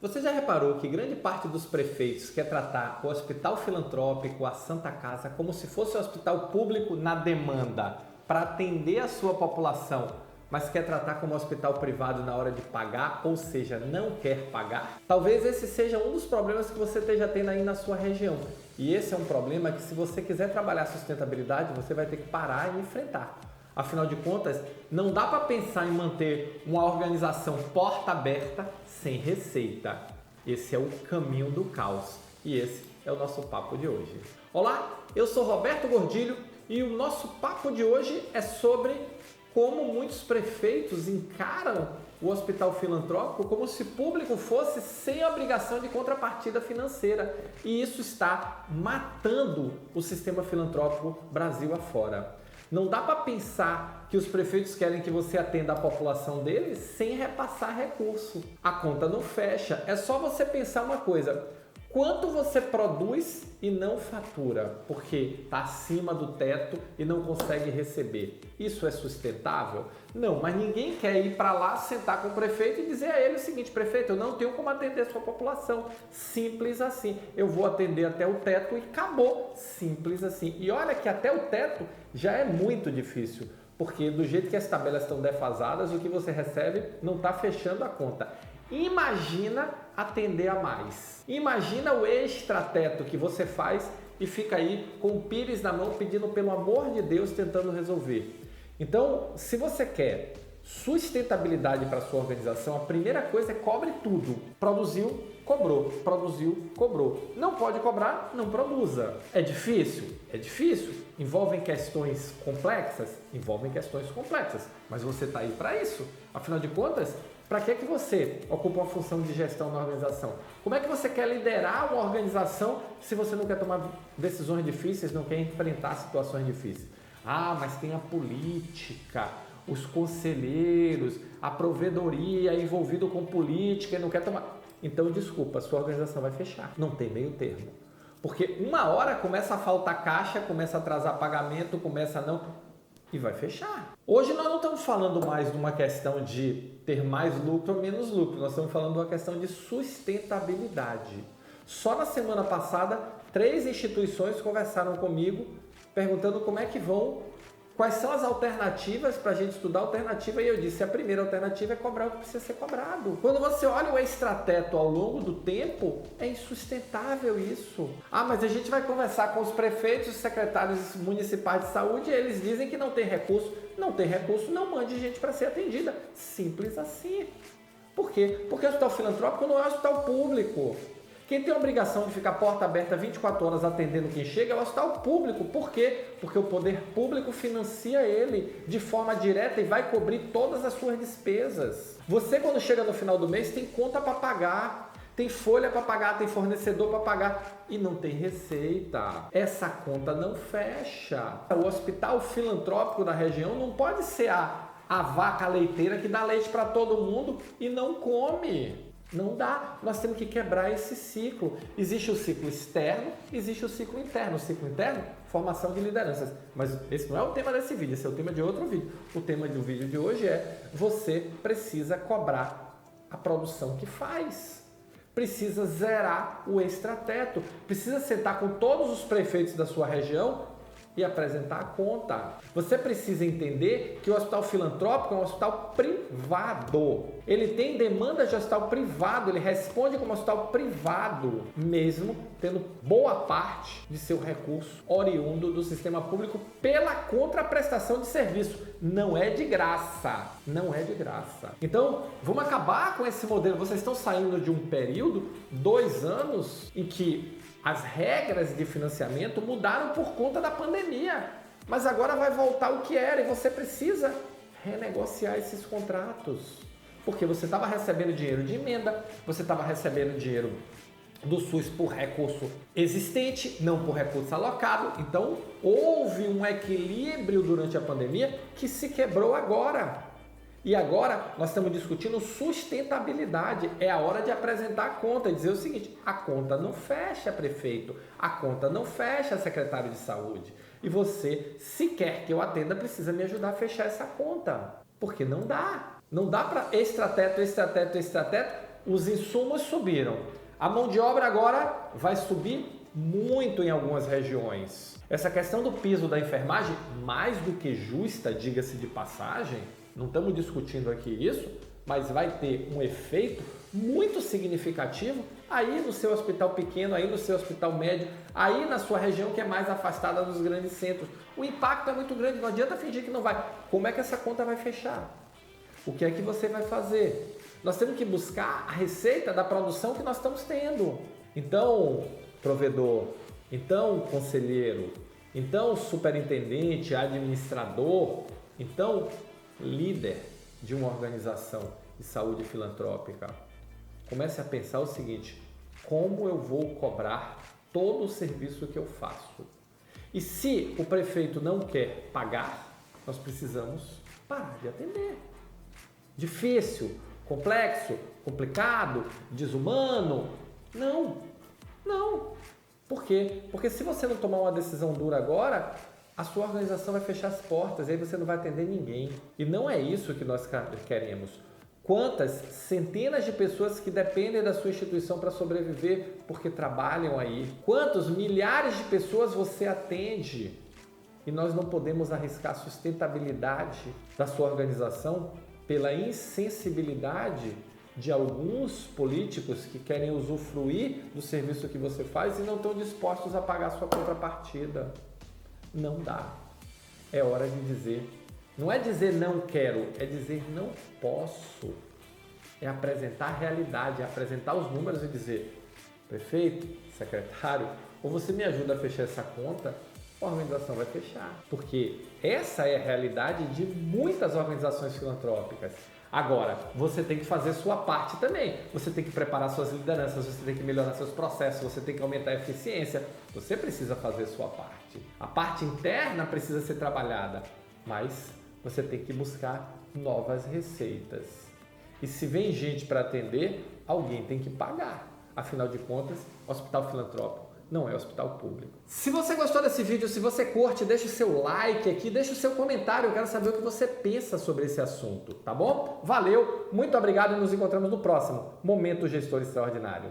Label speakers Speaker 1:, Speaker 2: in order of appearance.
Speaker 1: Você já reparou que grande parte dos prefeitos quer tratar o hospital filantrópico, a Santa Casa, como se fosse um hospital público na demanda, para atender a sua população, mas quer tratar como hospital privado na hora de pagar, ou seja, não quer pagar? Talvez esse seja um dos problemas que você esteja tendo aí na sua região. E esse é um problema que, se você quiser trabalhar sustentabilidade, você vai ter que parar e enfrentar. Afinal de contas, não dá para pensar em manter uma organização porta aberta sem receita. Esse é o caminho do caos e esse é o nosso papo de hoje. Olá, eu sou Roberto Gordilho e o nosso papo de hoje é sobre como muitos prefeitos encaram o hospital filantrópico como se público fosse sem obrigação de contrapartida financeira. E isso está matando o sistema filantrópico Brasil afora. Não dá para pensar que os prefeitos querem que você atenda a população deles sem repassar recurso. A conta não fecha. É só você pensar uma coisa: quanto você produz e não fatura, porque está acima do teto e não consegue receber. Isso é sustentável? Não, mas ninguém quer ir para lá, sentar com o prefeito e dizer a ele o seguinte: prefeito, eu não tenho como atender a sua população. Simples assim. Eu vou atender até o teto e acabou. Simples assim. E olha que até o teto já é muito difícil, porque do jeito que as tabelas estão defasadas, o que você recebe não está fechando a conta. Imagina atender a mais. Imagina o extrateto que você faz e fica aí com o pires na mão pedindo pelo amor de Deus, tentando resolver. Então, se você quer sustentabilidade para a sua organização, a primeira coisa é cobre tudo. Produziu, cobrou. Produziu, cobrou. Não pode cobrar, não produza. É difícil? É difícil. Envolvem questões complexas? Envolvem questões complexas. Mas você está aí para isso. Afinal de contas, para que você ocupa uma função de gestão na organização? Como é que você quer liderar uma organização se você não quer tomar decisões difíceis, não quer enfrentar situações difíceis? Ah, mas tem a política, os conselheiros, a provedoria envolvido com política e não quer tomar... Então, desculpa, a sua organização vai fechar. Não tem meio termo. Porque uma hora começa a faltar caixa, começa a atrasar pagamento, começa a não... e vai fechar. Hoje nós não estamos falando mais de uma questão de ter mais lucro ou menos lucro. Nós estamos falando de uma questão de sustentabilidade. Só na semana passada, 3 instituições conversaram comigo perguntando como é que vão, quais são as alternativas para a gente estudar a alternativa, e eu disse: a primeira alternativa é cobrar o que precisa ser cobrado. Quando você olha o extrateto ao longo do tempo, é insustentável isso. Ah, mas a gente vai conversar com os prefeitos, os secretários municipais de saúde, e eles dizem que não tem recurso. Não tem recurso, não mande gente para ser atendida. Simples assim. Por quê? Porque o hospital filantrópico não é um hospital público. Quem tem a obrigação de ficar porta aberta 24 horas atendendo quem chega é o hospital público. Por quê? Porque o poder público financia ele de forma direta e vai cobrir todas as suas despesas. Você, quando chega no final do mês, tem conta para pagar, tem folha para pagar, tem fornecedor para pagar e não tem receita. Essa conta não fecha. O hospital filantrópico da região não pode ser a vaca leiteira que dá leite para todo mundo e não come. Não dá, nós temos que quebrar esse ciclo. Existe o ciclo externo, existe o ciclo interno. O ciclo interno, formação de lideranças. Mas esse não é o tema desse vídeo, esse é o tema de outro vídeo. O tema do vídeo de hoje é: você precisa cobrar a produção que faz. Precisa zerar o extrateto. Precisa sentar com todos os prefeitos da sua região e apresentar a conta. Você precisa entender que o hospital filantrópico é um hospital privado. Ele tem demanda de hospital privado, ele responde como hospital privado, mesmo tendo boa parte de seu recurso oriundo do sistema público pela contraprestação de serviço. Não é de graça, não é de graça. Então, vamos acabar com esse modelo. Vocês estão saindo de um período, 2 anos, em que as regras de financiamento mudaram por conta da pandemia, mas agora vai voltar o que era e você precisa renegociar esses contratos, porque você estava recebendo dinheiro de emenda, você estava recebendo dinheiro do SUS por recurso existente, não por recurso alocado. Então, houve um equilíbrio durante a pandemia que se quebrou agora. E agora nós estamos discutindo sustentabilidade. É a hora de apresentar a conta e dizer o seguinte: a conta não fecha, prefeito. A conta não fecha, secretário de saúde. E você, se quer que eu atenda, precisa me ajudar a fechar essa conta. Porque não dá. Não dá para extrateto, os insumos subiram. A mão de obra agora vai subir muito em algumas regiões. Essa questão do piso da enfermagem, mais do que justa, diga-se de passagem, não estamos discutindo aqui isso, mas vai ter um efeito muito significativo aí no seu hospital pequeno, aí no seu hospital médio, aí na sua região que é mais afastada dos grandes centros. O impacto é muito grande, não adianta fingir que não vai. Como é que essa conta vai fechar? O que é que você vai fazer? Nós temos que buscar a receita da produção que nós estamos tendo. Então, provedor, então conselheiro, então superintendente, administrador, então líder de uma organização de saúde filantrópica, comece a pensar o seguinte: como eu vou cobrar todo o serviço que eu faço? E se o prefeito não quer pagar, nós precisamos parar de atender. Difícil, complexo, complicado, desumano? Não. Por quê? Porque se você não tomar uma decisão dura agora, a sua organização vai fechar as portas e aí você não vai atender ninguém. E não é isso que nós queremos. Quantas centenas de pessoas que dependem da sua instituição para sobreviver porque trabalham aí? Quantos milhares de pessoas você atende? E nós não podemos arriscar a sustentabilidade da sua organização pela insensibilidade de alguns políticos que querem usufruir do serviço que você faz e não estão dispostos a pagar a sua contrapartida. Não dá. É hora de dizer. Não é dizer não quero, é dizer não posso. É apresentar a realidade, é apresentar os números e dizer: prefeito, secretário, ou você me ajuda a fechar essa conta, a organização vai fechar. Porque essa é a realidade de muitas organizações filantrópicas. Agora, você tem que fazer sua parte também. Você tem que preparar suas lideranças, você tem que melhorar seus processos, você tem que aumentar a eficiência. Você precisa fazer sua parte. A parte interna precisa ser trabalhada, mas você tem que buscar novas receitas. E se vem gente para atender, alguém tem que pagar. Afinal de contas, hospital filantrópico não é hospital público. Se você gostou desse vídeo, se você curte, deixa o seu like aqui, deixa o seu comentário. Eu quero saber o que você pensa sobre esse assunto, tá bom? Valeu, muito obrigado e nos encontramos no próximo Momento Gestor Extraordinário.